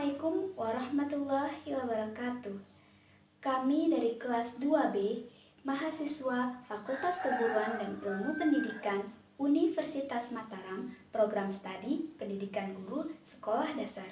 Assalamualaikum warahmatullahi wabarakatuh. Kami dari kelas 2B, mahasiswa Fakultas Keguruan dan Ilmu Pendidikan Universitas Mataram, Program Studi Pendidikan Guru Sekolah Dasar.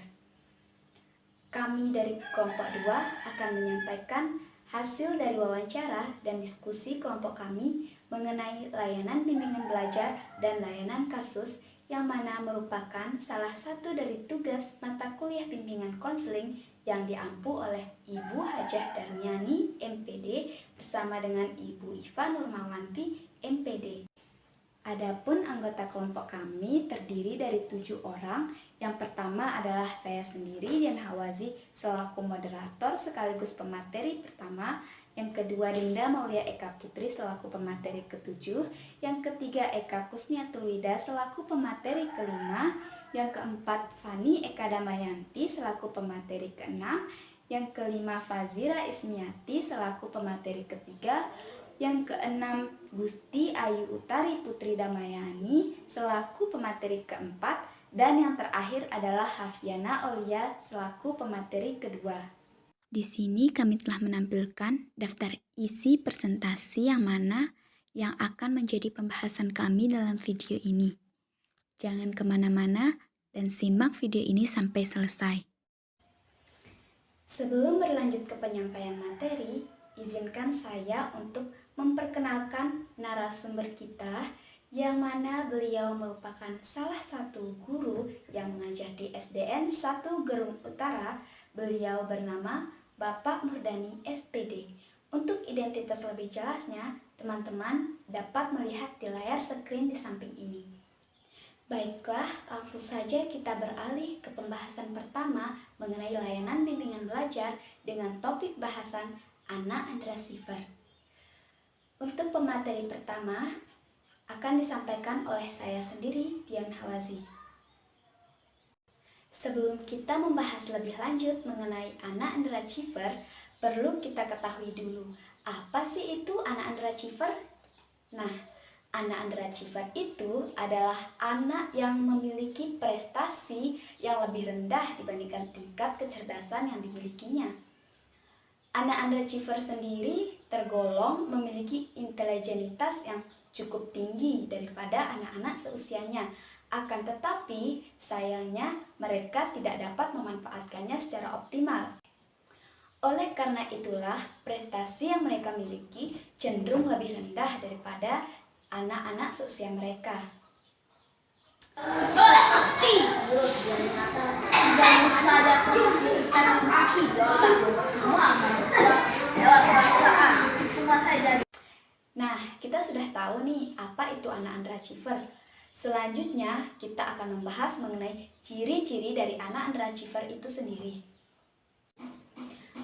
Kami dari kelompok 2 akan menyampaikan hasil dari wawancara dan diskusi kelompok kami mengenai layanan bimbingan belajar dan layanan kasus, yang mana merupakan salah satu dari tugas mata kuliah bimbingan konseling yang diampu oleh Ibu Hajah Darmiani, MPD, bersama dengan Ibu Iva Nurmawanti, MPD. Adapun anggota kelompok kami terdiri dari 7 orang. Yang pertama adalah saya sendiri, Dian Hawazi, selaku moderator sekaligus pemateri pertama. Yang kedua, Dinda Maulia Eka Putri selaku pemateri ke-7. Yang ketiga, Eka Kusniatul Wida selaku pemateri ke-5. Yang keempat, Fani Eka Damayanti selaku pemateri ke-6. Yang kelima, Fazira Ismiati selaku pemateri ke-3. Yang keenam, Gusti Ayu Utari Putri Damayani selaku pemateri ke-4. Dan yang terakhir adalah Hafiana Aulia selaku pemateri kedua. Di sini kami telah menampilkan daftar isi presentasi yang akan menjadi pembahasan kami dalam video ini. Jangan kemana-mana dan simak video ini sampai selesai. Sebelum berlanjut ke penyampaian materi, izinkan saya untuk memperkenalkan narasumber kita, yang mana beliau merupakan salah satu guru yang mengajar di SDN 1 Gerung Utara. Beliau bernama Bapak Murdani SPD. Untuk identitas lebih jelasnya, teman-teman dapat melihat di layar screen di samping ini. Baiklah, langsung saja kita beralih ke pembahasan pertama mengenai layanan bimbingan belajar dengan topik bahasan Anna Andra Schiffer. Untuk pemateri pertama akan disampaikan oleh saya sendiri, Dian Hawazi. Sebelum kita membahas lebih lanjut mengenai Anna Andra Schiffer, perlu kita ketahui dulu, apa sih itu Anna Andra Schiffer? Nah, Anna Andra Schiffer itu adalah anak yang memiliki prestasi yang lebih rendah dibandingkan tingkat kecerdasan yang dimilikinya. Anna Andra Schiffer sendiri tergolong memiliki intelektualitas yang cukup tinggi daripada anak-anak seusianya. Akan tetapi, sayangnya mereka tidak dapat memanfaatkannya secara optimal. Oleh karena itulah, prestasi yang mereka miliki cenderung lebih rendah daripada anak-anak seusia mereka. Nah, kita sudah tahu nih apa itu Anna Andra Schiffer. Selanjutnya, kita akan membahas mengenai ciri-ciri dari Anna Andra Schiffer itu sendiri.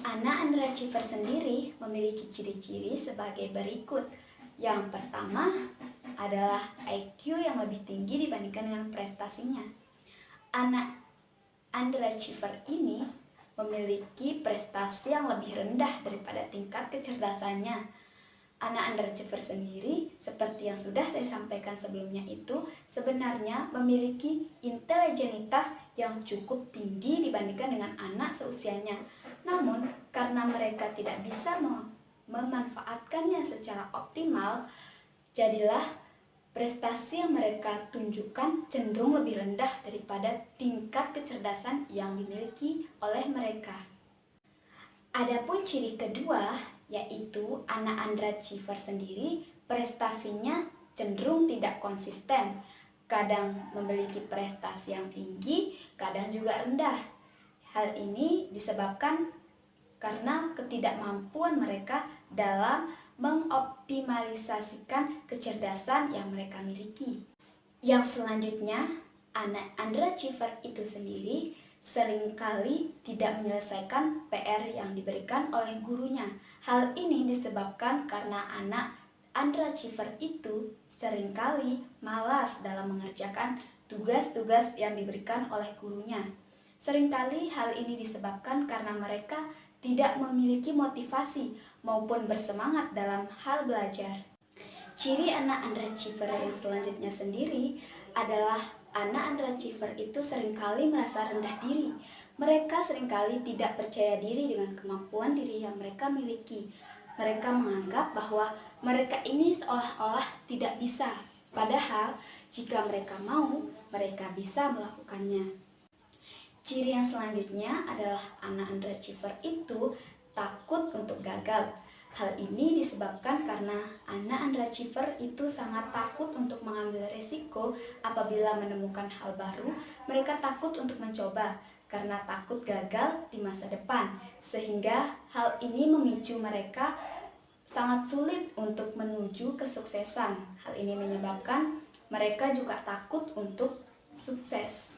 Anna Andra Schiffer sendiri memiliki ciri-ciri sebagai berikut. Yang pertama adalah IQ yang lebih tinggi dibandingkan dengan prestasinya. Anna Andra Schiffer ini memiliki prestasi yang lebih rendah daripada tingkat kecerdasannya. Anna Andra Schiffer sendiri, seperti yang sudah saya sampaikan sebelumnya itu, sebenarnya memiliki intelektualitas yang cukup tinggi dibandingkan dengan anak seusianya. Namun, karena mereka tidak bisa memanfaatkannya secara optimal, jadilah prestasi yang mereka tunjukkan cenderung lebih rendah daripada tingkat kecerdasan yang dimiliki oleh mereka. Adapun ciri kedua, yaitu Anna Andra Schiffer sendiri prestasinya cenderung tidak konsisten. Kadang memiliki prestasi yang tinggi, kadang juga rendah. Hal ini disebabkan karena ketidakmampuan mereka dalam mengoptimalisasikan kecerdasan yang mereka miliki. Yang selanjutnya, Anna Andra Schiffer itu sendiri seringkali tidak menyelesaikan PR yang diberikan oleh gurunya. Hal ini disebabkan karena Anna Andra Schiffer itu seringkali malas dalam mengerjakan tugas-tugas yang diberikan oleh gurunya. Seringkali hal ini disebabkan karena mereka tidak memiliki motivasi maupun bersemangat dalam hal belajar. Ciri Anna Andra Schiffer yang selanjutnya sendiri adalah Anak underachiever itu seringkali merasa rendah diri. Mereka seringkali tidak percaya diri dengan kemampuan diri yang mereka miliki. Mereka menganggap bahwa mereka ini seolah-olah tidak bisa. Padahal, jika mereka mau, mereka bisa melakukannya. Ciri yang selanjutnya adalah anak underachiever itu takut untuk gagal. Hal ini disebabkan karena anak underachiever itu sangat takut untuk mengambil resiko apabila menemukan hal baru. Mereka takut untuk mencoba karena takut gagal di masa depan, sehingga hal ini memicu mereka sangat sulit untuk menuju kesuksesan. Hal ini menyebabkan mereka juga takut untuk sukses.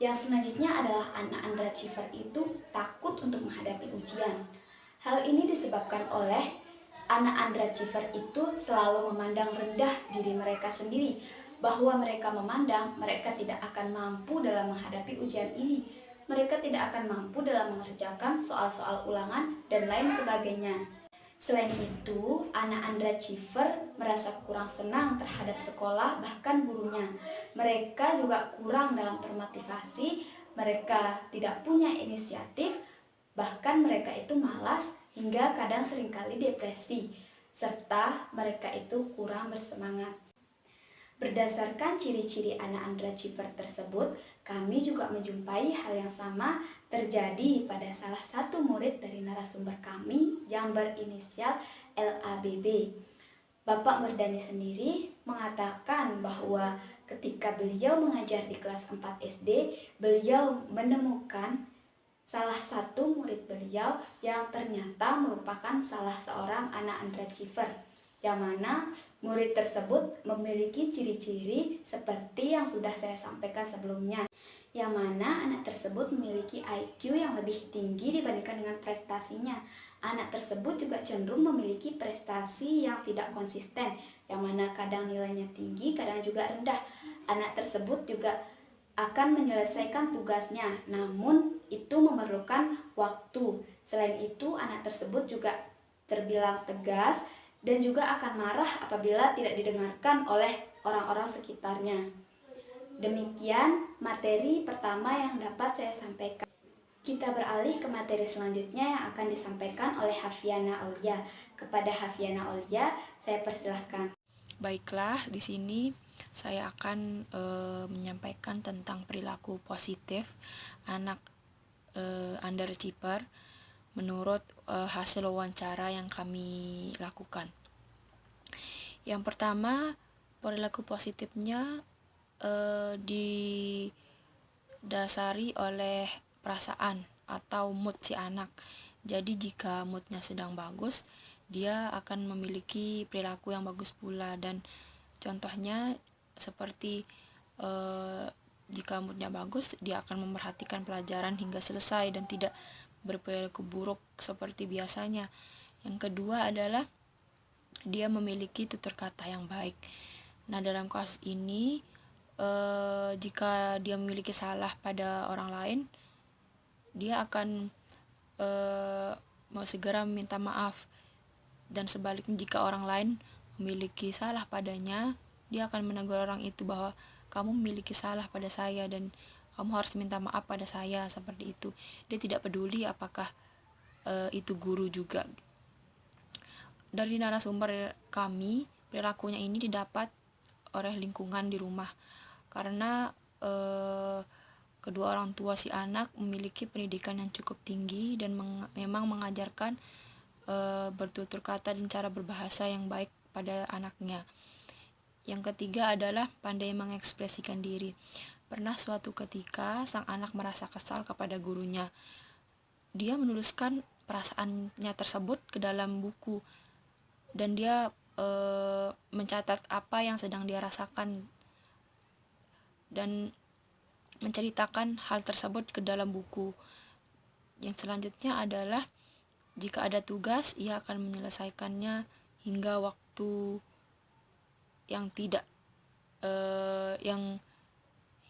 Yang selanjutnya adalah anak underachiever itu takut untuk menghadapi ujian. Hal ini disebabkan oleh anak underachiever itu selalu memandang rendah diri mereka sendiri, bahwa mereka memandang mereka tidak akan mampu dalam menghadapi ujian ini. Mereka tidak akan mampu dalam mengerjakan soal-soal ulangan dan lain sebagainya. Selain itu, anak underachiever merasa kurang senang terhadap sekolah, bahkan gurunya. Mereka juga kurang dalam termotivasi, mereka tidak punya inisiatif, bahkan mereka itu malas hingga kadang seringkali depresi, serta mereka itu kurang bersemangat. Berdasarkan ciri-ciri anak underachiever tersebut, kami juga menjumpai hal yang sama terjadi pada salah satu murid dari narasumber kami yang berinisial LABB. Bapak Murdani sendiri mengatakan bahwa ketika beliau mengajar di kelas 4 SD, beliau menemukan salah satu murid beliau yang ternyata merupakan salah seorang anak underachiever, yang mana murid tersebut memiliki ciri-ciri seperti yang sudah saya sampaikan sebelumnya, yang mana anak tersebut memiliki IQ yang lebih tinggi dibandingkan dengan prestasinya. Anak tersebut juga cenderung memiliki prestasi yang tidak konsisten, yang mana kadang nilainya tinggi, kadang juga rendah. Anak tersebut juga akan menyelesaikan tugasnya, namun itu memerlukan waktu. Selain itu, anak tersebut juga terbilang tegas dan juga akan marah apabila tidak didengarkan oleh orang-orang sekitarnya. Demikian materi pertama yang dapat saya sampaikan. Kita beralih ke materi selanjutnya yang akan disampaikan oleh Hafiana Aulia. Kepada Hafiana Aulia, saya persilahkan. Baiklah, di sini saya akan menyampaikan tentang perilaku positif anak underachiever menurut hasil wawancara yang kami lakukan. Yang pertama, perilaku positifnya didasari oleh perasaan atau mood si anak. Jadi jika moodnya sedang bagus, dia akan memiliki perilaku yang bagus pula. Dan contohnya seperti jika moodnya bagus, dia akan memperhatikan pelajaran hingga selesai dan tidak berperilaku buruk seperti biasanya. Yang kedua adalah dia memiliki tutur kata yang baik. Nah, dalam kasus ini jika dia memiliki salah pada orang lain, dia akan mau segera meminta maaf. Dan sebaliknya, jika orang lain memiliki salah padanya, dia akan menegur orang itu bahwa kamu memiliki salah pada saya dan kamu harus minta maaf pada saya, seperti itu. Dia tidak peduli apakah itu guru juga. Dari narasumber kami, perilakunya ini didapat oleh lingkungan di rumah, karena kedua orang tua si anak memiliki pendidikan yang cukup tinggi dan memang mengajarkan bertutur kata dan cara berbahasa yang baik pada anaknya. Yang ketiga adalah pandai mengekspresikan diri. Pernah suatu ketika sang anak merasa kesal kepada gurunya. Dia menuliskan perasaannya tersebut ke dalam buku dan dia mencatat apa yang sedang dia rasakan dan menceritakan hal tersebut ke dalam buku. Yang selanjutnya adalah jika ada tugas, ia akan menyelesaikannya hingga waktu yang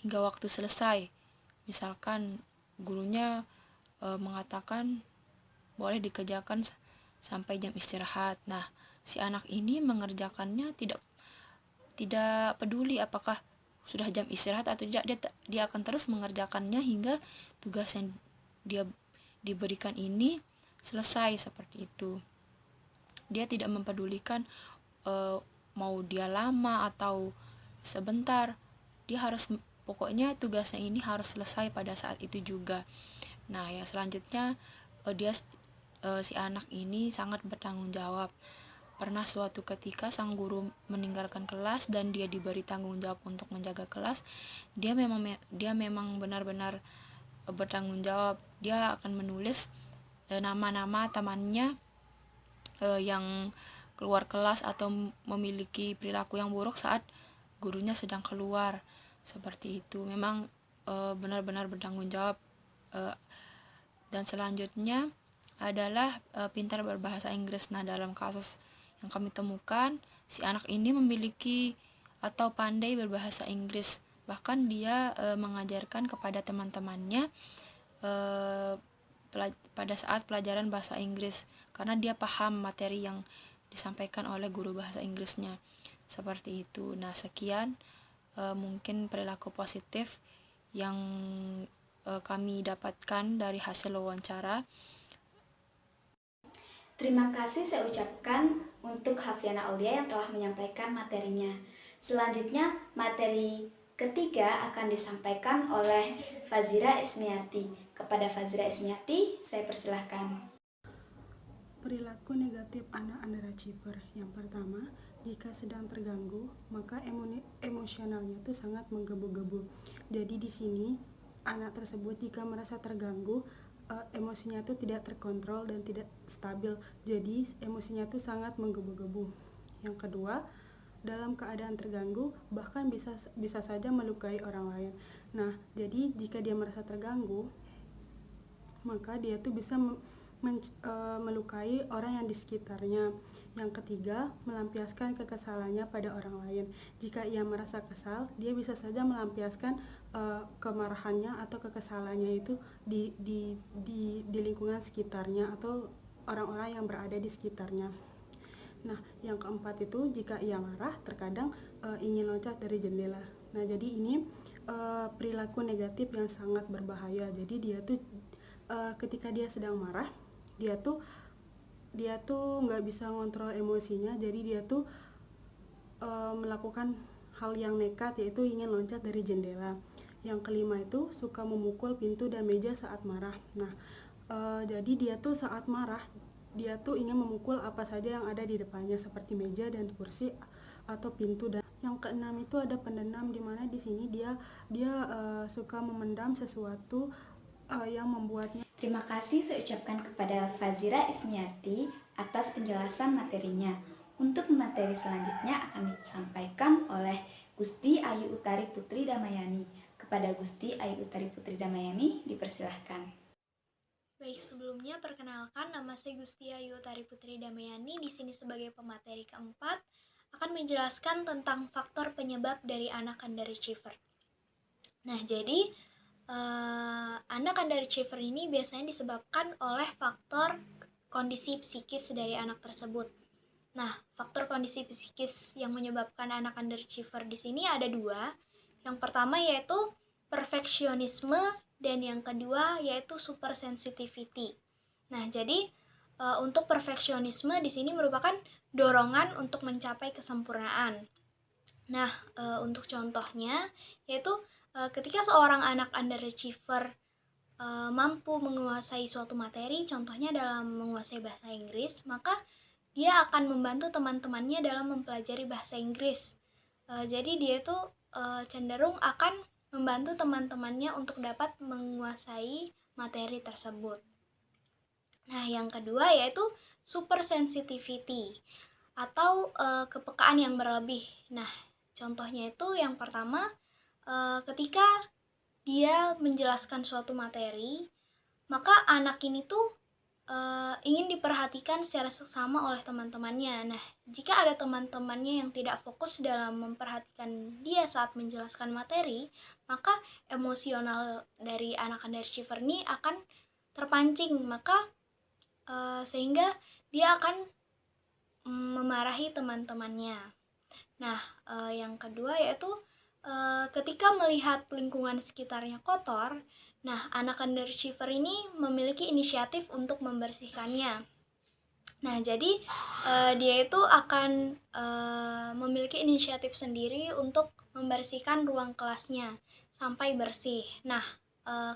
hingga waktu selesai. Misalkan gurunya mengatakan boleh dikerjakan sampai jam istirahat. Nah, si anak ini mengerjakannya tidak peduli apakah sudah jam istirahat atau tidak, dia akan terus mengerjakannya hingga tugas yang dia diberikan ini selesai, seperti itu. Dia tidak mempedulikan mau dia lama atau sebentar, dia harus, pokoknya tugasnya ini harus selesai pada saat itu juga. Nah, yang selanjutnya si anak ini sangat bertanggung jawab. Pernah suatu ketika sang guru meninggalkan kelas dan dia diberi tanggung jawab untuk menjaga kelas. Dia memang benar-benar bertanggung jawab. Dia akan menulis nama-nama temannya yang keluar kelas atau memiliki perilaku yang buruk saat gurunya sedang keluar, seperti itu. Memang benar-benar bertanggung jawab. Dan selanjutnya adalah pintar berbahasa Inggris. Nah, dalam kasus yang kami temukan, si anak ini memiliki atau pandai berbahasa Inggris. Bahkan dia mengajarkan kepada teman-temannya pada saat pelajaran bahasa Inggris, karena dia paham materi yang disampaikan oleh guru bahasa Inggrisnya, seperti itu. Nah, sekian mungkin perilaku positif yang kami dapatkan dari hasil wawancara. Terima kasih saya ucapkan untuk Hafiana Aulia yang telah menyampaikan materinya. Selanjutnya, materi ketiga akan disampaikan oleh Fazira Ismiati. Kepada Fazira Ismiati, saya persilahkan. Perilaku negatif anak underachiever. Yang pertama, jika sedang terganggu, maka emosionalnya itu sangat menggebu-gebu. Jadi di sini anak tersebut jika merasa terganggu, emosinya itu tidak terkontrol dan tidak stabil. Jadi emosinya itu sangat menggebu-gebu. Yang kedua, dalam keadaan terganggu bahkan bisa saja melukai orang lain. Nah, jadi jika dia merasa terganggu, maka dia tuh bisa melukai orang yang di sekitarnya. Yang ketiga, melampiaskan kekesalannya pada orang lain. Jika ia merasa kesal, dia bisa saja melampiaskan kemarahannya atau kekesalannya itu di lingkungan sekitarnya atau orang-orang yang berada di sekitarnya. Nah, yang keempat itu jika ia marah, terkadang ingin loncat dari jendela. Nah, jadi ini perilaku negatif yang sangat berbahaya. Jadi dia tuh ketika dia sedang marah, dia tuh nggak bisa ngontrol emosinya. Jadi dia tuh melakukan hal yang nekat, yaitu ingin loncat dari jendela. Yang kelima itu suka memukul pintu dan meja saat marah. Nah, jadi dia tuh saat marah, dia tuh ingin memukul apa saja yang ada di depannya seperti meja dan kursi atau pintu. Dan yang keenam itu ada pendendam, di mana di sini dia suka memendam sesuatu yang membuatnya. Terima kasih saya ucapkan kepada Fazira Ismiati atas penjelasan materinya. Untuk materi selanjutnya akan disampaikan oleh Gusti Ayu Utari Putri Damayani. Kepada Gusti Ayu Utari Putri Damayani, dipersilahkan. Baik, sebelumnya perkenalkan, nama saya Gusti Ayu Utari Putri Damayani. Di sini sebagai pemateri keempat akan menjelaskan tentang faktor penyebab dari anak underachiever. Nah, jadi anak underachiever ini biasanya disebabkan oleh faktor kondisi psikis dari anak tersebut. Nah, faktor kondisi psikis yang menyebabkan anak underachiever di sini ada dua. Yang pertama yaitu perfeksionisme dan yang kedua yaitu super sensitivity. Nah, jadi untuk perfeksionisme di sini merupakan dorongan untuk mencapai kesempurnaan. Nah, untuk contohnya yaitu ketika seorang anak underachiever mampu menguasai suatu materi, contohnya dalam menguasai bahasa Inggris, maka dia akan membantu teman-temannya dalam mempelajari bahasa Inggris. Jadi dia itu cenderung akan membantu teman-temannya untuk dapat menguasai materi tersebut. Nah, yang kedua yaitu super sensitivity atau kepekaan yang berlebih. Nah, contohnya itu yang pertama, ketika dia menjelaskan suatu materi, maka anak ini tuh ingin diperhatikan secara seksama oleh teman-temannya. Nah, jika ada teman-temannya yang tidak fokus dalam memperhatikan dia saat menjelaskan materi, maka emosional dari anak underachiever ini akan terpancing, maka sehingga dia akan memarahi teman-temannya. Nah, yang kedua yaitu Ketika melihat lingkungan sekitarnya kotor, nah anak underachiever ini memiliki inisiatif untuk membersihkannya. Nah, jadi dia itu akan memiliki inisiatif sendiri untuk membersihkan ruang kelasnya sampai bersih. Nah,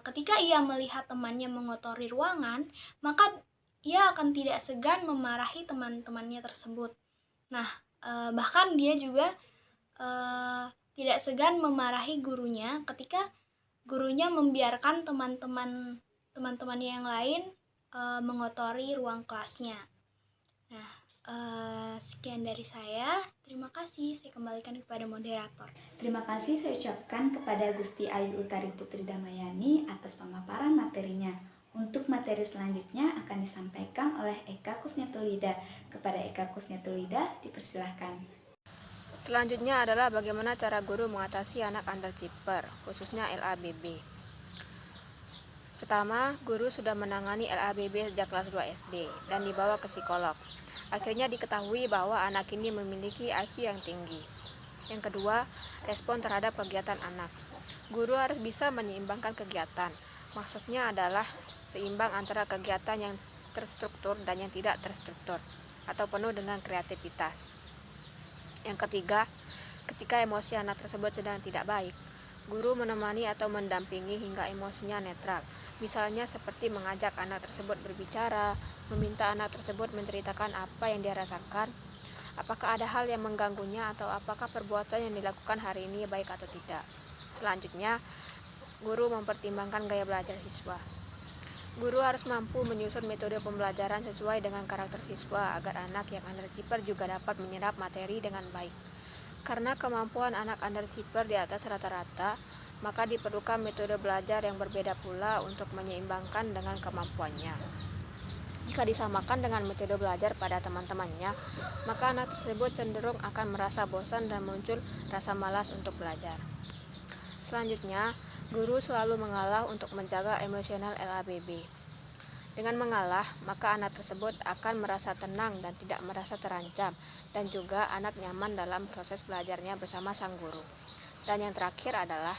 ketika ia melihat temannya mengotori ruangan, maka ia akan tidak segan memarahi teman-temannya tersebut. Nah, bahkan dia juga tidak segan memarahi gurunya ketika gurunya membiarkan teman-temannya yang lain mengotori ruang kelasnya. Nah, sekian dari saya. Terima kasih. Saya kembalikan kepada moderator. Terima kasih saya ucapkan kepada Gusti Ayu Utari Putri Damayani atas pemaparan materinya. Untuk materi selanjutnya akan disampaikan oleh Eka Kusniatulida. Kepada Eka Kusniatulida, dipersilahkan. Selanjutnya adalah bagaimana cara guru mengatasi anak underachiever, khususnya LABB. Pertama, guru sudah menangani LABB sejak kelas 2 SD dan dibawa ke psikolog. Akhirnya diketahui bahwa anak ini memiliki IQ yang tinggi. Yang kedua, respon terhadap kegiatan anak. Guru harus bisa menyeimbangkan kegiatan. Maksudnya adalah seimbang antara kegiatan yang terstruktur dan yang tidak terstruktur, atau penuh dengan kreativitas. Yang ketiga, ketika emosi anak tersebut sedang tidak baik, guru menemani atau mendampingi hingga emosinya netral. Misalnya seperti mengajak anak tersebut berbicara, meminta anak tersebut menceritakan apa yang dia rasakan, apakah ada hal yang mengganggunya atau apakah perbuatan yang dilakukan hari ini baik atau tidak. Selanjutnya, guru mempertimbangkan gaya belajar siswa. Guru harus mampu menyusun metode pembelajaran sesuai dengan karakter siswa agar anak yang underachiever juga dapat menyerap materi dengan baik. Karena kemampuan anak underachiever di atas rata-rata, maka diperlukan metode belajar yang berbeda pula untuk menyeimbangkan dengan kemampuannya. Jika disamakan dengan metode belajar pada teman-temannya, maka anak tersebut cenderung akan merasa bosan dan muncul rasa malas untuk belajar. Selanjutnya, guru selalu mengalah untuk menjaga emosional LABB. Dengan mengalah, maka anak tersebut akan merasa tenang dan tidak merasa terancam, dan juga anak nyaman dalam proses belajarnya bersama sang guru. Dan yang terakhir adalah,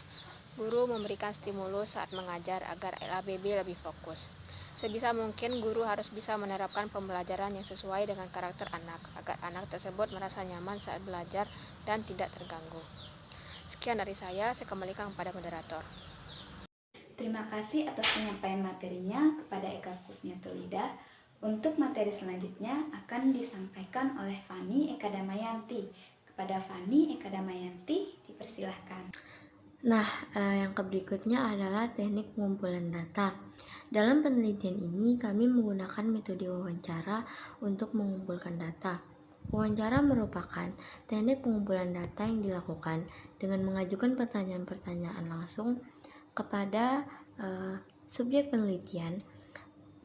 guru memberikan stimulus saat mengajar agar LABB lebih fokus. Sebisa mungkin guru harus bisa menerapkan pembelajaran yang sesuai dengan karakter anak, agar anak tersebut merasa nyaman saat belajar dan tidak terganggu. Sekian dari saya kembalikan kepada moderator. Terima kasih atas penyampaian materinya kepada Eka Kusniatulida. Untuk materi selanjutnya akan disampaikan oleh Fani Eka Damayanti. Kepada Fani Eka Damayanti, dipersilahkan. Yang berikutnya adalah teknik pengumpulan data. Dalam penelitian ini, kami menggunakan metode wawancara untuk mengumpulkan data. Wawancara merupakan teknik pengumpulan data yang dilakukan dengan mengajukan pertanyaan-pertanyaan langsung kepada subjek penelitian.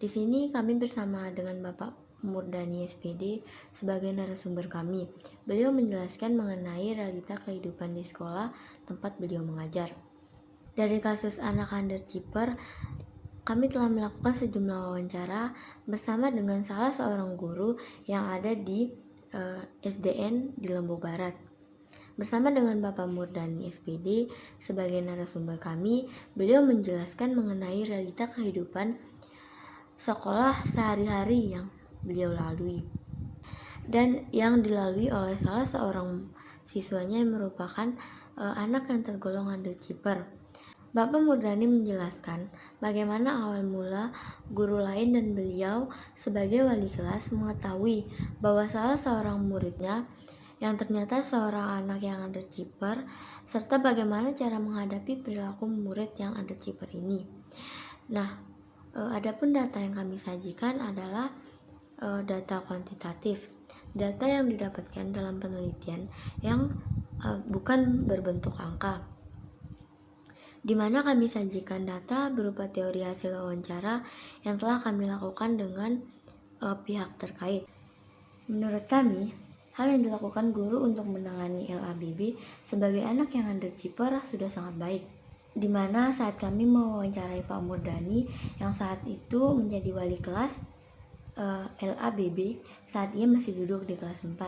Di sini kami bersama dengan Bapak Murdani SPD sebagai narasumber kami. Beliau menjelaskan mengenai realita kehidupan di sekolah tempat beliau mengajar. Dari kasus anak underachiever, kami telah melakukan sejumlah wawancara bersama dengan salah seorang guru yang ada di SDN di Lombok Barat. Bersama dengan Bapak Murdani SPD sebagai narasumber kami, beliau menjelaskan mengenai realita kehidupan sekolah sehari-hari yang beliau lalui dan yang dilalui oleh salah seorang siswanya yang merupakan anak yang tergolong underachiever. Bapak Murdani menjelaskan bagaimana awal mula guru lain dan beliau sebagai wali kelas mengetahui bahwa salah seorang muridnya yang ternyata seorang anak yang underachiever, serta bagaimana cara menghadapi perilaku murid yang underachiever ini. Adapun data yang kami sajikan adalah data kuantitatif, data yang didapatkan dalam penelitian yang bukan berbentuk angka, di mana kami sajikan data berupa teori hasil wawancara yang telah kami lakukan dengan pihak terkait. Menurut kami, hal yang dilakukan guru untuk menangani LABB sebagai anak yang underachiever sudah sangat baik. Di mana saat kami mewawancarai Pak Murdani yang saat itu menjadi wali kelas LABB saat ia masih duduk di kelas 4.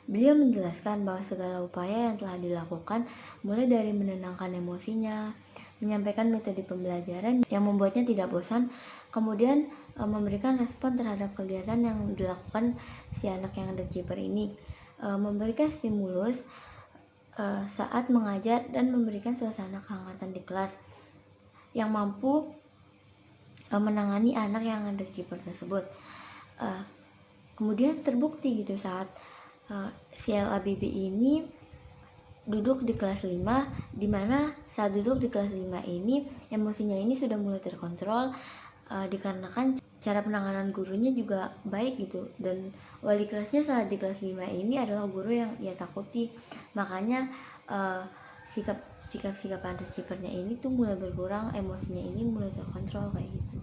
Beliau menjelaskan bahwa segala upaya yang telah dilakukan, mulai dari menenangkan emosinya, menyampaikan metode pembelajaran yang membuatnya tidak bosan, kemudian memberikan respon terhadap kegiatan yang dilakukan si anak yang underachiever ini, memberikan stimulus saat mengajar dan memberikan suasana kehangatan di kelas yang mampu menangani anak yang underachiever tersebut. Kemudian terbukti gitu saat si LABB ini duduk di kelas 5, dimana saat duduk di kelas 5 ini emosinya ini sudah mulai terkontrol, dikarenakan cara penanganan gurunya juga baik gitu, dan wali kelasnya saat di kelas 5 ini adalah guru yang ia takuti. Makanya sikap-sikap underachiever-nya ini tuh mulai berkurang, emosinya ini mulai terkontrol kayak gitu.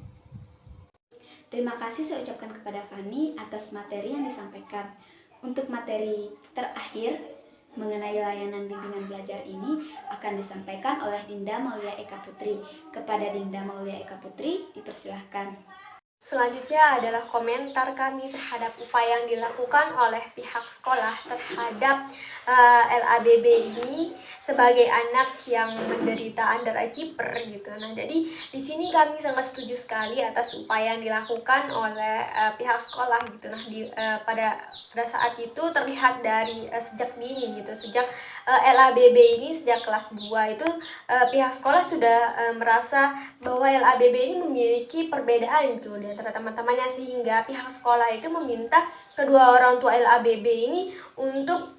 Terima kasih saya ucapkan kepada Fani atas materi yang disampaikan. Untuk materi terakhir mengenai layanan bimbingan belajar ini akan disampaikan oleh Dinda Maulia Eka Putri. Kepada Dinda Maulia Eka Putri, dipersilahkan. Selanjutnya adalah komentar kami terhadap upaya yang dilakukan oleh pihak sekolah terhadap LABB ini sebagai anak yang menderita underachiever gitu. Nah, jadi di sini kami sangat setuju sekali atas upaya yang dilakukan oleh pihak sekolah gitu. Nah, pada saat itu terlihat dari sejak dini gitu, sejak LABB ini sejak kelas 2 itu pihak sekolah sudah merasa bahwa LABB ini memiliki perbedaan gitu di antara teman-temannya, sehingga pihak sekolah itu meminta kedua orang tua LABB ini untuk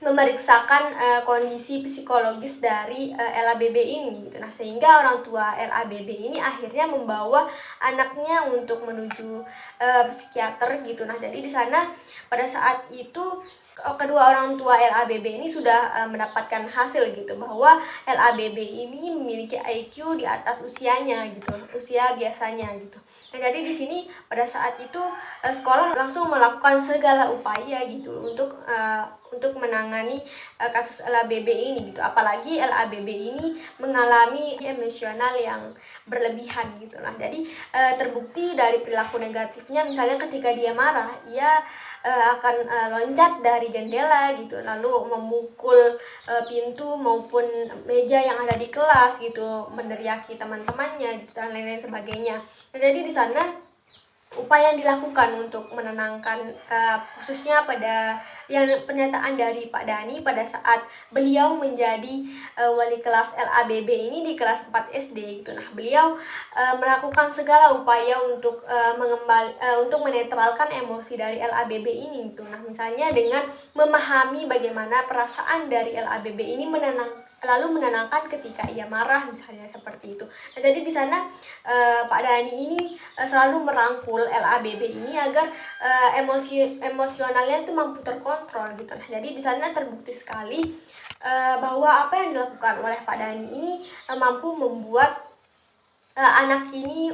memeriksakan kondisi psikologis dari LABB ini gitu. Nah, sehingga orang tua LABB ini akhirnya membawa anaknya untuk menuju psikiater gitu. Nah, jadi di sana pada saat itu kedua orang tua LABB ini sudah mendapatkan hasil gitu, bahwa LABB ini memiliki IQ di atas usianya gitu, usia biasanya gitu. Nah, jadi di sini pada saat itu sekolah langsung melakukan segala upaya gitu untuk menangani kasus LABB ini gitu. Apalagi LABB ini mengalami emosional yang berlebihan gitu lah. Jadi terbukti dari perilaku negatifnya, misalnya ketika dia marah, ia akan loncat dari jendela gitu, lalu memukul pintu maupun meja yang ada di kelas gitu, meneriaki teman-temannya gitu, dan lain-lain sebagainya. Nah, jadi di sana upaya yang dilakukan untuk menenangkan khususnya pada yang pernyataan dari Pak Dani pada saat beliau menjadi wali kelas LABB ini di kelas 4 SD gitu. Nah, beliau melakukan segala upaya untuk untuk menetralkan emosi dari LABB ini gitu. Nah, misalnya dengan memahami bagaimana perasaan dari LABB ini lalu menenangkan ketika ia marah, misalnya seperti itu. Nah, jadi di sana Pak Dani ini selalu merangkul LABB ini agar emosionalnya itu mampu terkontrol gitu. Nah, jadi di sana terbukti sekali bahwa apa yang dilakukan oleh Pak Dani ini mampu membuat anak ini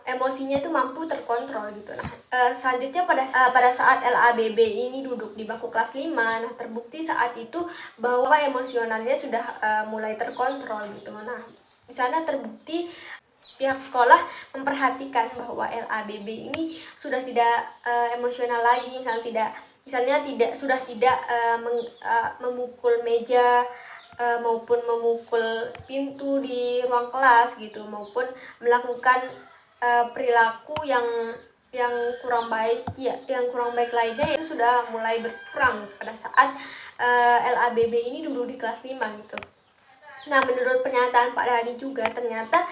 emosinya itu mampu terkontrol gitu. Nah, selanjutnya pada saat LABB ini duduk di bangku kelas 5, nah terbukti saat itu bahwa emosionalnya sudah mulai terkontrol gitu. Nah, di sana terbukti pihak sekolah memperhatikan bahwa LABB ini sudah tidak emosional lagi, sudah tidak memukul meja maupun memukul pintu di ruang kelas gitu, maupun melakukan perilaku yang kurang baik lainnya, itu sudah mulai berkurang pada saat LABB ini dulu di kelas 5 gitu. Nah, menurut pernyataan Pak Dani juga ternyata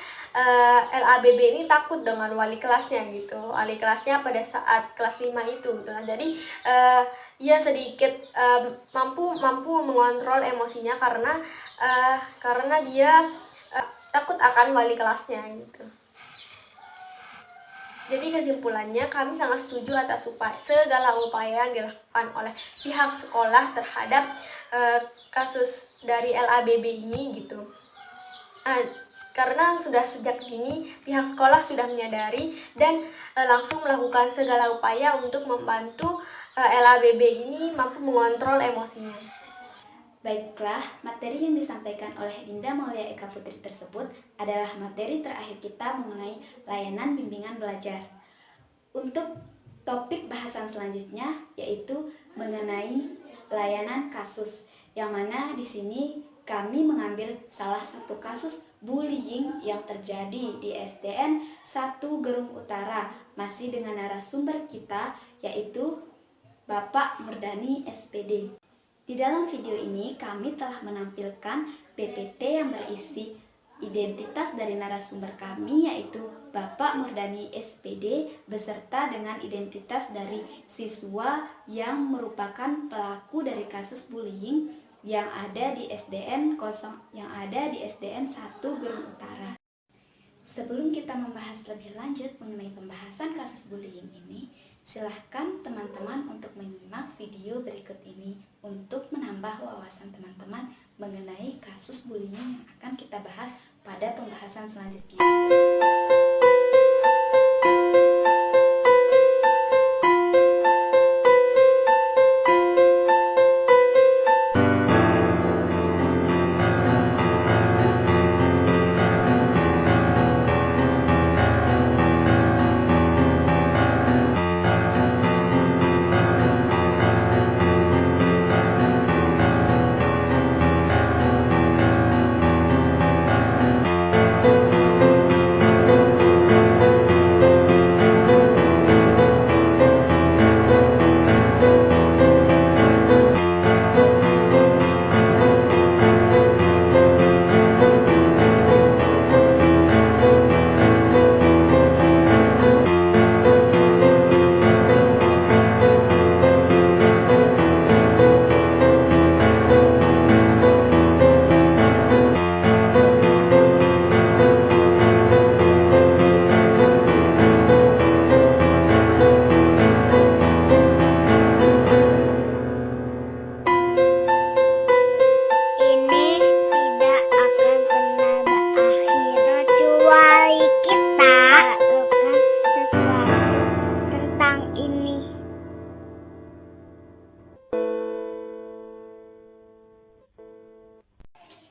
LABB ini takut dengan wali kelasnya gitu. Wali kelasnya pada saat kelas 5 itu gitu. Nah, jadi ia sedikit mampu mengontrol emosinya karena dia takut akan wali kelasnya gitu. Jadi kesimpulannya, kami sangat setuju atas segala upaya yang dilakukan oleh pihak sekolah terhadap kasus dari LABB ini gitu. Karena sudah sejak dini pihak sekolah sudah menyadari dan langsung melakukan segala upaya untuk membantu LABB ini mampu mengontrol emosinya. Baiklah, materi yang disampaikan oleh Dinda Maulia Eka Putri tersebut adalah materi terakhir kita mengenai layanan bimbingan belajar. Untuk Topik bahasan selanjutnya yaitu mengenai layanan kasus, yang mana di sini kami mengambil salah satu kasus bullying yang terjadi di SDN 1 Gerung Utara, masih dengan narasumber kita yaitu Bapak Murdani SPD. Di dalam video ini kami telah menampilkan PPT yang berisi identitas dari narasumber kami yaitu Bapak Murdani SPD beserta dengan identitas dari siswa yang merupakan pelaku dari kasus bullying yang ada di SDN 1 Gerung Utara. Sebelum kita membahas lebih lanjut mengenai pembahasan kasus bullying ini, silahkan teman-teman untuk menyimak video berikut ini untuk menambah wawasan teman-teman mengenai kasus bullying yang akan kita bahas pada pembahasan selanjutnya.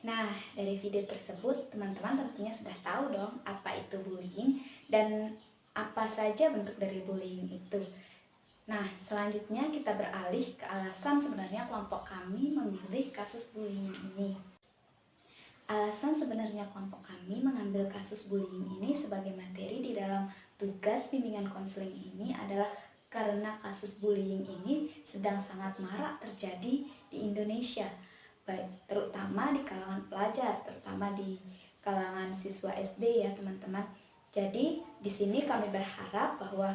Nah, dari video tersebut teman-teman tentunya sudah tahu dong apa itu bullying dan apa saja bentuk dari bullying itu. Nah, selanjutnya kita beralih ke alasan sebenarnya kelompok kami memilih kasus bullying ini. Alasan sebenarnya kelompok kami mengambil kasus bullying ini sebagai materi di dalam tugas bimbingan konseling ini adalah karena kasus bullying ini sedang sangat marak terjadi di Indonesia, baik terutama di kalangan pelajar, terutama di kalangan siswa SD ya teman-teman. Jadi di sini kami berharap bahwa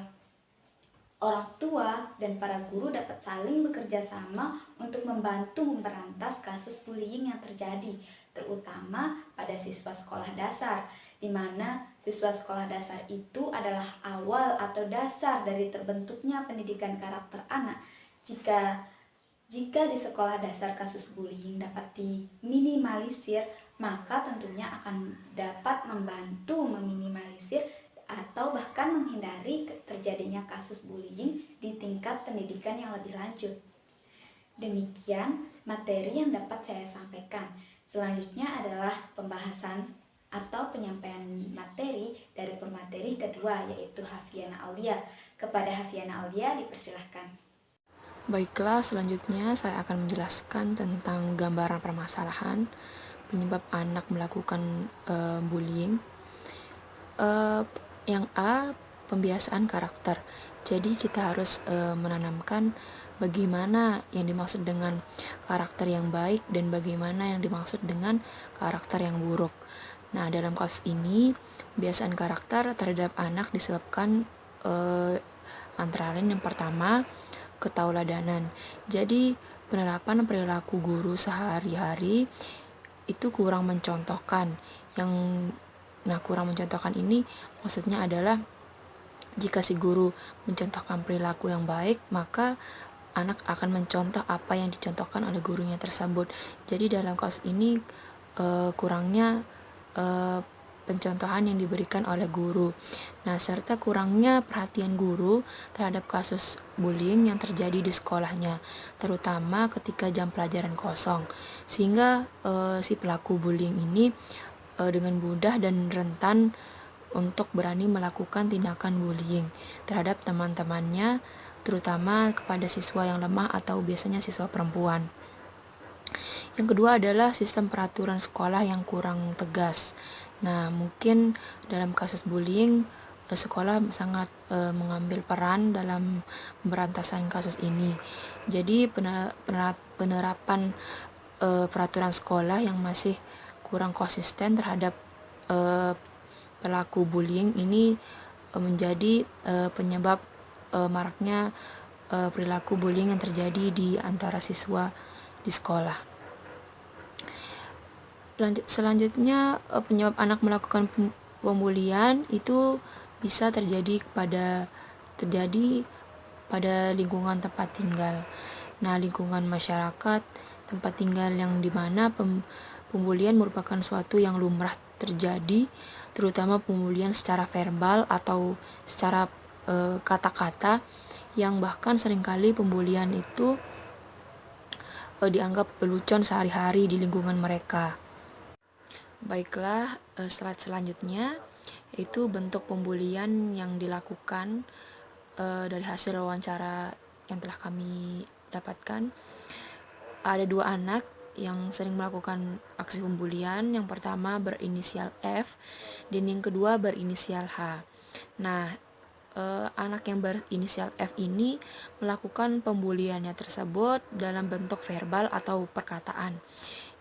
orang tua dan para guru dapat saling bekerja sama untuk membantu memberantas kasus bullying yang terjadi, terutama pada siswa sekolah dasar, di mana siswa sekolah dasar itu adalah awal atau dasar dari terbentuknya pendidikan karakter anak. Jika di sekolah dasar kasus bullying dapat diminimalisir, maka tentunya akan dapat membantu meminimalisir atau bahkan menghindari terjadinya kasus bullying di tingkat pendidikan yang lebih lanjut. Demikian materi yang dapat saya sampaikan. Selanjutnya adalah pembahasan atau penyampaian materi dari pemateri kedua yaitu Hafiana Aulia. Kepada Hafiana Aulia dipersilahkan. Baiklah, selanjutnya saya akan menjelaskan tentang gambaran permasalahan penyebab anak melakukan bullying. Yang A, pembiasaan karakter. Jadi kita harus menanamkan bagaimana yang dimaksud dengan karakter yang baik dan bagaimana yang dimaksud dengan karakter yang buruk. Nah, dalam kasus ini, pembiasaan karakter terhadap anak disebabkan antara lain yang pertama, ketauladanan. Jadi, penerapan perilaku guru sehari-hari itu kurang mencontohkan. Kurang mencontohkan ini maksudnya adalah jika si guru mencontohkan perilaku yang baik, maka anak akan mencontoh apa yang dicontohkan oleh gurunya tersebut. Jadi dalam kasus ini kurangnya pencontohan yang diberikan oleh guru. Nah, serta kurangnya perhatian guru terhadap kasus bullying yang terjadi di sekolahnya, terutama ketika jam pelajaran kosong. Sehingga si pelaku bullying ini dengan mudah dan rentan untuk berani melakukan tindakan bullying terhadap teman-temannya, terutama kepada siswa yang lemah atau biasanya siswa perempuan. Yang kedua adalah sistem peraturan sekolah yang kurang tegas. Nah, mungkin dalam kasus bullying, sekolah sangat mengambil peran dalam pemberantasan kasus ini. Jadi penerapan peraturan sekolah yang masih kurang konsisten terhadap pelaku bullying ini menjadi penyebab maraknya perilaku bullying yang terjadi di antara siswa di sekolah. Selanjutnya, penyebab anak melakukan pembulian itu bisa terjadi pada lingkungan tempat tinggal. Nah, lingkungan masyarakat, tempat tinggal yang dimana pembulian merupakan suatu yang lumrah terjadi, terutama pembulian secara verbal atau secara kata-kata, yang bahkan seringkali pembulian itu dianggap lelucon sehari-hari di lingkungan mereka. Baiklah, slide selanjutnya yaitu bentuk pembulian yang dilakukan dari hasil wawancara yang telah kami dapatkan. Ada 2 anak yang sering melakukan aksi pembulian. Yang pertama berinisial F dan yang kedua berinisial H. Nah, anak yang berinisial F ini melakukan pembuliannya tersebut dalam bentuk verbal atau perkataan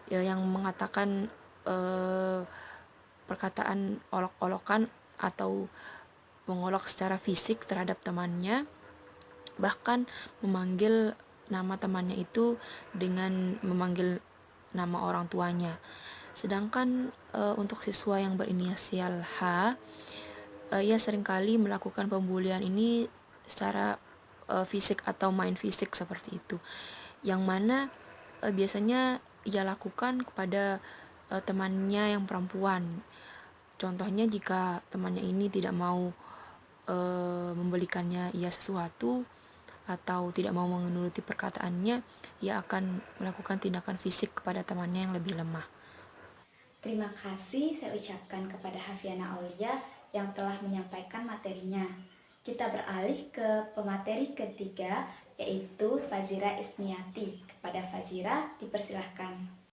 yang mengatakan perkataan olok-olokan atau mengolok secara fisik terhadap temannya, bahkan memanggil nama temannya itu dengan memanggil nama orang tuanya. Sedangkan untuk siswa yang berinisial H, ia seringkali melakukan pembulian ini secara fisik atau main fisik seperti itu, yang mana biasanya ia lakukan kepada temannya yang perempuan. Contohnya, jika temannya ini tidak mau membelikannya ia sesuatu atau tidak mau menuruti perkataannya, ia akan melakukan tindakan fisik kepada temannya yang lebih lemah. Terima kasih saya ucapkan kepada Hafiana Aulia yang telah menyampaikan materinya. Kita beralih ke pemateri ketiga, yaitu Fazira Ismiati. Kepada Fazira, dipersilahkan.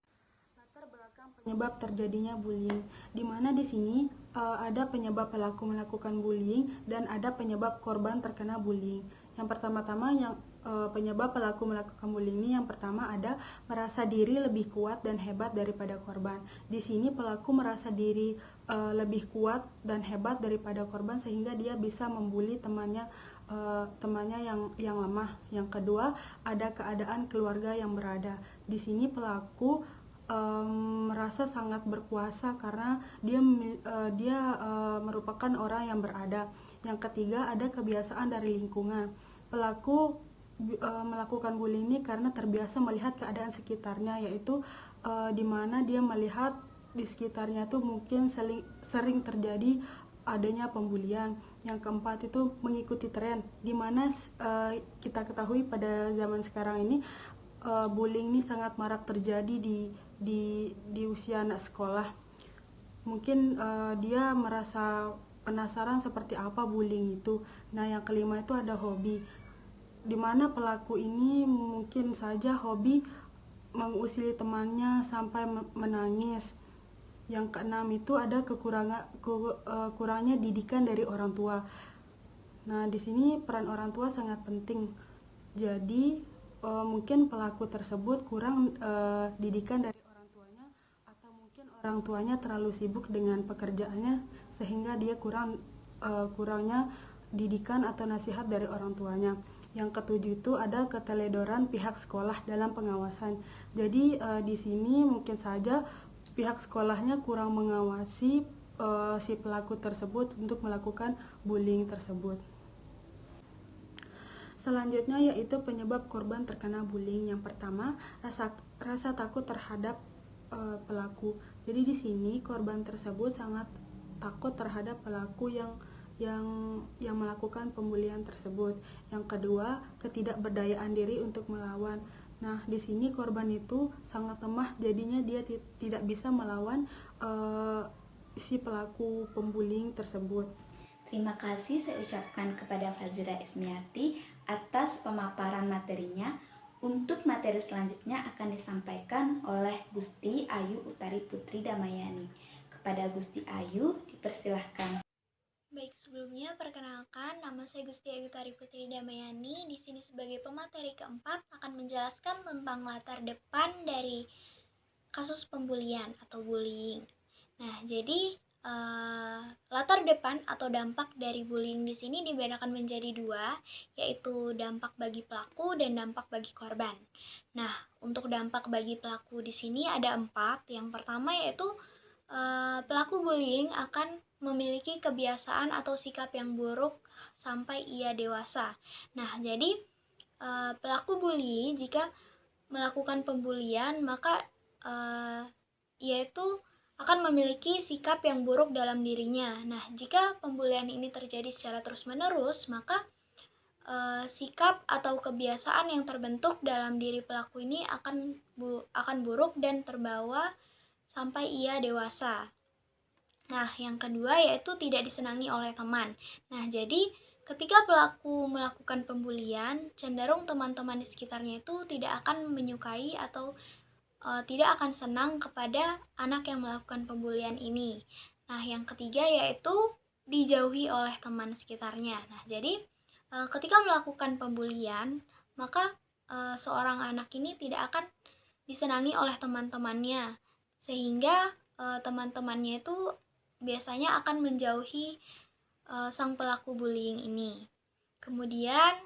Penyebab terjadinya bullying, di mana di sini ada penyebab pelaku melakukan bullying dan ada penyebab korban terkena bullying. Yang pertama-tama yang penyebab pelaku melakukan bullying ini, yang pertama ada merasa diri lebih kuat dan hebat daripada korban. Di sini pelaku merasa diri lebih kuat dan hebat daripada korban sehingga dia bisa membuli temannya yang lemah. Yang kedua, ada keadaan keluarga yang berada. Di sini pelaku merasa sangat berkuasa karena dia merupakan orang yang berada. Yang ketiga, ada kebiasaan dari lingkungan. Pelaku melakukan bullying ini karena terbiasa melihat keadaan sekitarnya, yaitu di mana dia melihat di sekitarnya tuh mungkin sering terjadi adanya pembulian. Yang keempat itu mengikuti tren, di mana kita ketahui pada zaman sekarang ini bullying ini sangat marak terjadi di usia anak sekolah. Mungkin dia merasa penasaran seperti apa bullying itu. Nah, yang kelima itu ada hobi, di mana pelaku ini mungkin saja hobi mengusili temannya sampai menangis. Yang keenam itu ada kurangnya didikan dari orang tua. Nah, di sini peran orang tua sangat penting. Jadi mungkin pelaku tersebut kurang didikan dari orang tuanya, atau mungkin orang tuanya terlalu sibuk dengan pekerjaannya sehingga dia kurangnya didikan atau nasihat dari orang tuanya. Yang ketujuh itu ada keteledoran pihak sekolah dalam pengawasan. Jadi di sini mungkin saja pihak sekolahnya kurang mengawasi si pelaku tersebut untuk melakukan bullying tersebut. Selanjutnya yaitu penyebab korban terkena bullying. Yang pertama, rasa takut terhadap pelaku. Jadi di sini korban tersebut sangat takut terhadap pelaku yang melakukan pembulian tersebut. Yang kedua, ketidakberdayaan diri untuk melawan. Nah, di sini korban itu sangat lemah, jadinya dia tidak bisa melawan si pelaku pembullying tersebut. Terima kasih saya ucapkan kepada Fazira Ismiati atas pemaparan materinya. Untuk materi selanjutnya akan disampaikan oleh Gusti Ayu Utari Putri Damayani. Kepada Gusti Ayu, dipersilahkan. Baik, sebelumnya perkenalkan, nama saya Gusti Ayu Utari Putri Damayani. Di sini sebagai pemateri keempat akan menjelaskan tentang latar depan dari kasus pembulian atau bullying. Nah, jadi latar depan atau dampak dari bullying di sini dibedakan menjadi dua, yaitu dampak bagi pelaku dan dampak bagi korban. Nah, untuk dampak bagi pelaku di sini ada 4. Yang pertama yaitu pelaku bullying akan memiliki kebiasaan atau sikap yang buruk sampai ia dewasa. Nah, jadi pelaku bully jika melakukan pembulian maka ia itu akan memiliki sikap yang buruk dalam dirinya. Nah, jika pembulian ini terjadi secara terus-menerus, maka sikap atau kebiasaan yang terbentuk dalam diri pelaku ini akan buruk dan terbawa sampai ia dewasa. Nah, yang kedua yaitu tidak disenangi oleh teman. Nah, jadi ketika pelaku melakukan pembulian, cenderung teman-teman di sekitarnya itu tidak akan menyukai atau tidak akan senang kepada anak yang melakukan pembulian ini. Nah, yang ketiga yaitu dijauhi oleh teman sekitarnya. Nah, jadi ketika melakukan pembulian, maka seorang anak ini tidak akan disenangi oleh teman-temannya, sehingga teman-temannya itu biasanya akan menjauhi sang pelaku bullying ini. Kemudian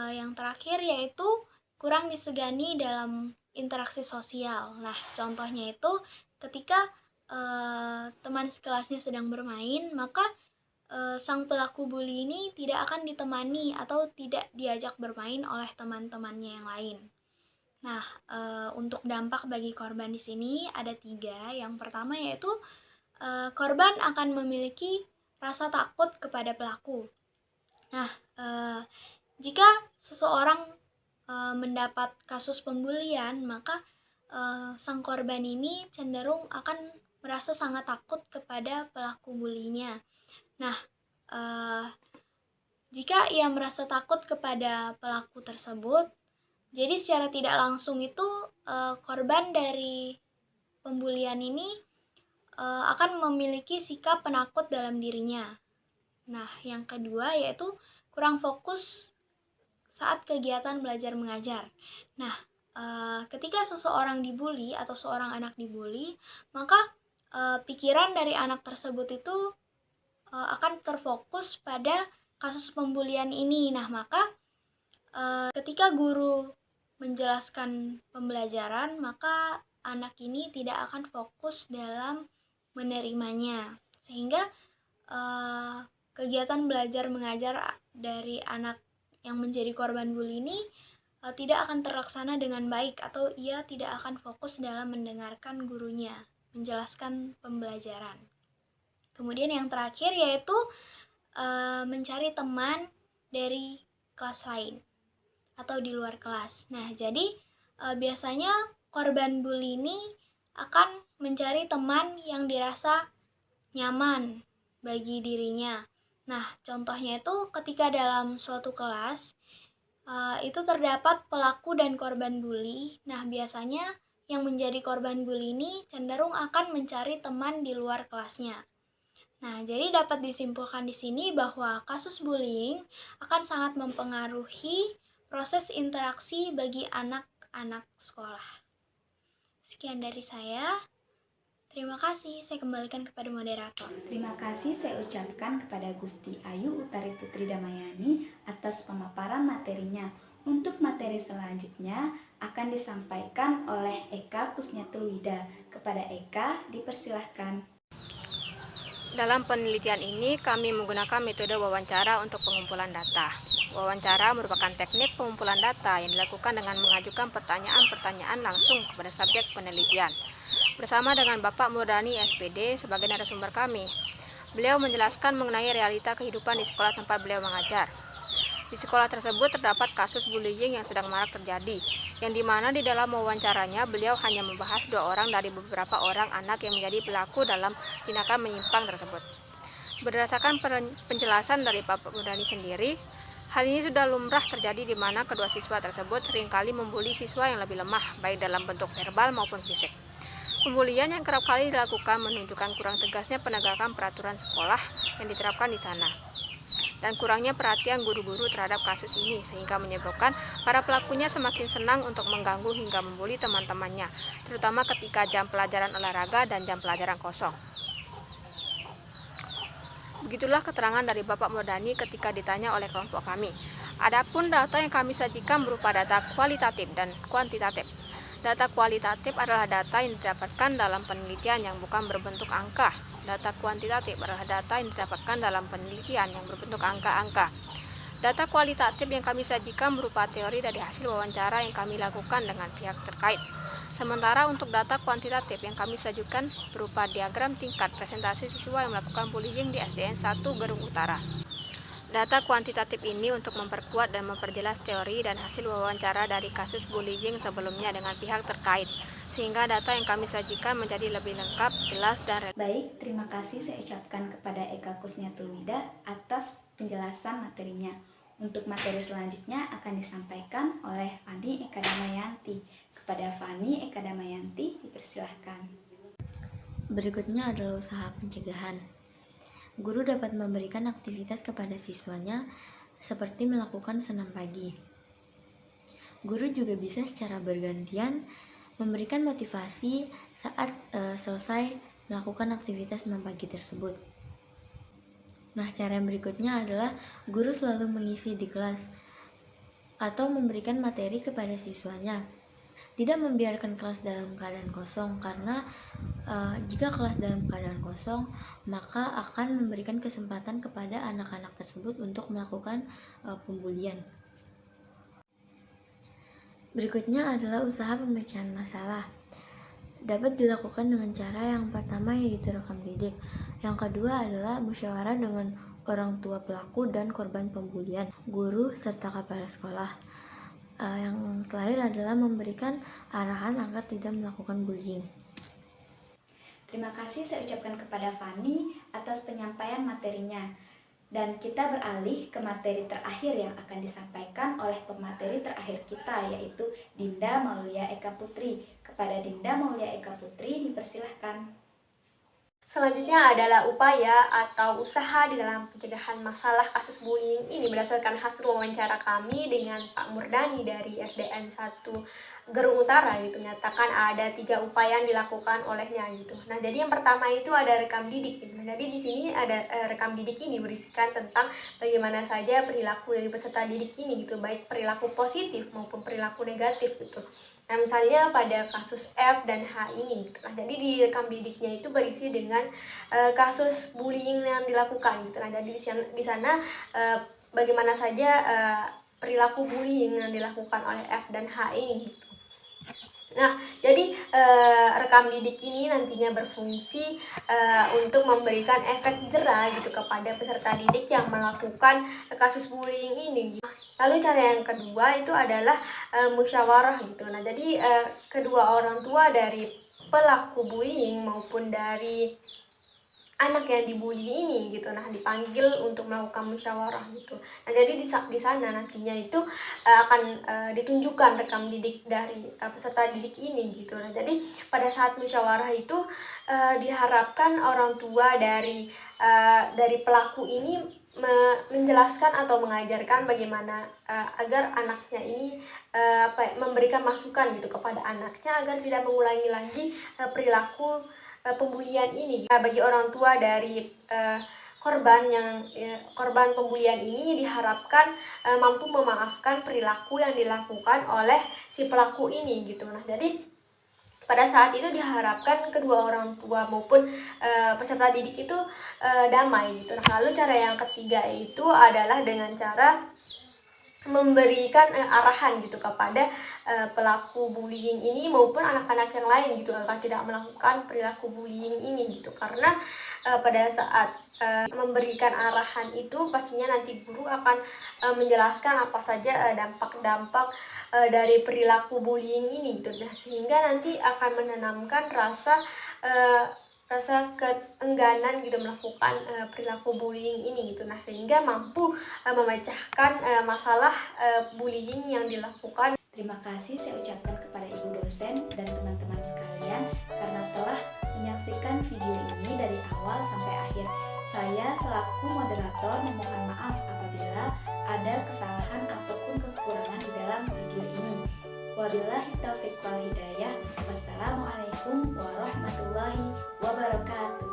yang terakhir yaitu kurang disegani dalam interaksi sosial. Nah, contohnya itu ketika teman sekelasnya sedang bermain, maka sang pelaku bully ini tidak akan ditemani atau tidak diajak bermain oleh teman-temannya yang lain. Nah, untuk dampak bagi korban di sini ada 3. Yang pertama yaitu korban akan memiliki rasa takut kepada pelaku. Nah, jika seseorang mendapat kasus pembulian, maka sang korban ini cenderung akan merasa sangat takut kepada pelaku bulinya. Nah, jika ia merasa takut kepada pelaku tersebut, jadi secara tidak langsung itu korban dari pembulian ini akan memiliki sikap penakut dalam dirinya. Nah, yang kedua yaitu kurang fokus saat kegiatan belajar mengajar. Nah, ketika seseorang dibully atau seorang anak dibully, maka pikiran dari anak tersebut itu akan terfokus pada kasus pembulian ini. Nah, maka ketika guru menjelaskan pembelajaran, maka anak ini tidak akan fokus dalam menerimanya, sehingga kegiatan belajar mengajar dari anak yang menjadi korban bully ini tidak akan terlaksana dengan baik atau ia tidak akan fokus dalam mendengarkan gurunya menjelaskan pembelajaran. Kemudian yang terakhir yaitu mencari teman dari kelas lain atau di luar kelas. Nah, jadi biasanya korban bully ini akan mencari teman yang dirasa nyaman bagi dirinya. Nah, contohnya itu ketika dalam suatu kelas itu terdapat pelaku dan korban bully. Nah, biasanya yang menjadi korban bully ini cenderung akan mencari teman di luar kelasnya. Nah, jadi dapat disimpulkan di sini bahwa kasus bullying akan sangat mempengaruhi proses interaksi bagi anak-anak sekolah. Sekian dari saya. Terima kasih, saya kembalikan kepada moderator. Terima kasih saya ucapkan kepada Gusti Ayu Utari Putri Damayani atas pemaparan materinya. Untuk materi selanjutnya akan disampaikan oleh Eka Kusnyatul Wida. Kepada Eka, dipersilahkan. Dalam penelitian ini, kami menggunakan metode wawancara untuk pengumpulan data. Wawancara merupakan teknik pengumpulan data yang dilakukan dengan mengajukan pertanyaan-pertanyaan langsung kepada subjek penelitian. Bersama dengan Bapak Murdani SPD sebagai narasumber kami, beliau menjelaskan mengenai realita kehidupan di sekolah tempat beliau mengajar. Di sekolah tersebut terdapat kasus bullying yang sedang marak terjadi, yang dimana di dalam wawancaranya beliau hanya membahas 2 orang dari beberapa orang anak yang menjadi pelaku dalam tindakan menyimpang tersebut. Berdasarkan penjelasan dari Bapak Murdani sendiri, hal ini sudah lumrah terjadi di mana kedua siswa tersebut seringkali membuli siswa yang lebih lemah, baik dalam bentuk verbal maupun fisik. Pembulian yang kerap kali dilakukan menunjukkan kurang tegasnya penegakan peraturan sekolah yang diterapkan di sana, dan kurangnya perhatian guru-guru terhadap kasus ini, sehingga menyebabkan para pelakunya semakin senang untuk mengganggu hingga membuli teman-temannya, terutama ketika jam pelajaran olahraga dan jam pelajaran kosong. Begitulah keterangan dari Bapak Murdani ketika ditanya oleh kelompok kami. Adapun data yang kami sajikan berupa data kualitatif dan kuantitatif. Data kualitatif adalah data yang didapatkan dalam penelitian yang bukan berbentuk angka. Data kuantitatif adalah data yang didapatkan dalam penelitian yang berbentuk angka-angka. Data kualitatif yang kami sajikan berupa teori dari hasil wawancara yang kami lakukan dengan pihak terkait. Sementara untuk data kuantitatif yang kami sajikan berupa diagram tingkat presentasi siswa yang melakukan bullying di SDN 1 Gerung Utara. Data kuantitatif ini untuk memperkuat dan memperjelas teori dan hasil wawancara dari kasus bullying sebelumnya dengan pihak terkait, sehingga data yang kami sajikan menjadi lebih lengkap, jelas, dan relevan. Baik, terima kasih saya ucapkan kepada Eka Kusniatul Wida atas penjelasan materinya. Untuk materi selanjutnya akan disampaikan oleh Fani Eka Damayanti. Kepada Fani Eka Damayanti, dipersilahkan. Berikutnya adalah usaha pencegahan. Guru dapat memberikan aktivitas kepada siswanya seperti melakukan senam pagi. Guru juga bisa secara bergantian memberikan motivasi saat selesai melakukan aktivitas senam pagi tersebut. Nah, cara yang berikutnya adalah guru selalu mengisi di kelas atau memberikan materi kepada siswanya. Tidak membiarkan kelas dalam keadaan kosong, karena jika kelas dalam keadaan kosong, maka akan memberikan kesempatan kepada anak-anak tersebut untuk melakukan pembulian. Berikutnya adalah usaha pemecahan masalah. Dapat dilakukan dengan cara yang pertama yaitu rekam didik. Yang kedua adalah musyawarah dengan orang tua pelaku dan korban pembulian, guru, serta kepala sekolah. Yang terakhir adalah memberikan arahan agar tidak melakukan bullying. Terima kasih saya ucapkan kepada Fani atas penyampaian materinya. Dan kita beralih ke materi terakhir yang akan disampaikan oleh pemateri terakhir kita, yaitu Dinda Maulia Eka Putri. Kepada Dinda Maulia Eka Putri, dipersilahkan. Selanjutnya adalah upaya atau usaha di dalam pencegahan masalah kasus bullying ini berdasarkan hasil wawancara kami dengan Pak Murdani dari SDN 1 Gerung Utara gitu. Nyatakan ada 3 upaya yang dilakukan olehnya gitu. Nah, jadi yang pertama itu ada rekam didik gitu. Nah, jadi di sini ada rekam didik ini berisikan tentang bagaimana saja perilaku dari peserta didik ini gitu, baik perilaku positif maupun perilaku negatif gitu. Nah, misalnya pada kasus F dan H ini gitu. Nah, jadi di rekam didiknya itu berisi dengan kasus bullying yang dilakukan gitu. Nah, jadi di sana bagaimana saja perilaku bullying yang dilakukan oleh F dan H ini gitu. Nah, jadi rekam didik ini nantinya berfungsi untuk memberikan efek jera gitu kepada peserta didik yang melakukan kasus bullying ini. Lalu cara yang kedua itu adalah musyawarah gitu. Nah, jadi kedua orang tua dari pelaku bullying maupun dari anak yang dibully ini gitu, nah dipanggil untuk melakukan musyawarah gitu. Nah, jadi di sana nantinya itu akan ditunjukkan rekam didik dari peserta didik ini gitu. Nah, jadi pada saat musyawarah itu diharapkan orang tua dari pelaku ini menjelaskan atau mengajarkan bagaimana agar anaknya ini memberikan masukan gitu kepada anaknya agar tidak mengulangi lagi perilaku pembulian ini. Bagi orang tua dari korban pembulian ini diharapkan mampu memaafkan perilaku yang dilakukan oleh si pelaku ini gitu. Nah, jadi pada saat itu diharapkan kedua orang tua maupun peserta didik itu damai gitu. Nah, lalu cara yang ketiga itu adalah dengan cara memberikan arahan gitu kepada pelaku bullying ini maupun anak-anak yang lain gitu agar tidak melakukan perilaku bullying ini gitu. Karena pada saat memberikan arahan itu pastinya nanti guru akan menjelaskan apa saja dampak-dampak dari perilaku bullying ini gitu. Nah, sehingga nanti akan menanamkan rasa keengganan gitu melakukan perilaku bullying ini gitu. Nah, sehingga mampu memecahkan masalah bullying yang dilakukan. Terima kasih saya ucapkan kepada Ibu dosen dan teman-teman sekalian karena telah menyaksikan video ini dari awal sampai akhir. Saya selaku moderator memohon maaf apabila ada kesalahan ataupun kekurangan di dalam video ini. Wabillahi taufiq wal hidayah. Wassalamualaikum warahmatullahi wabarakatuh.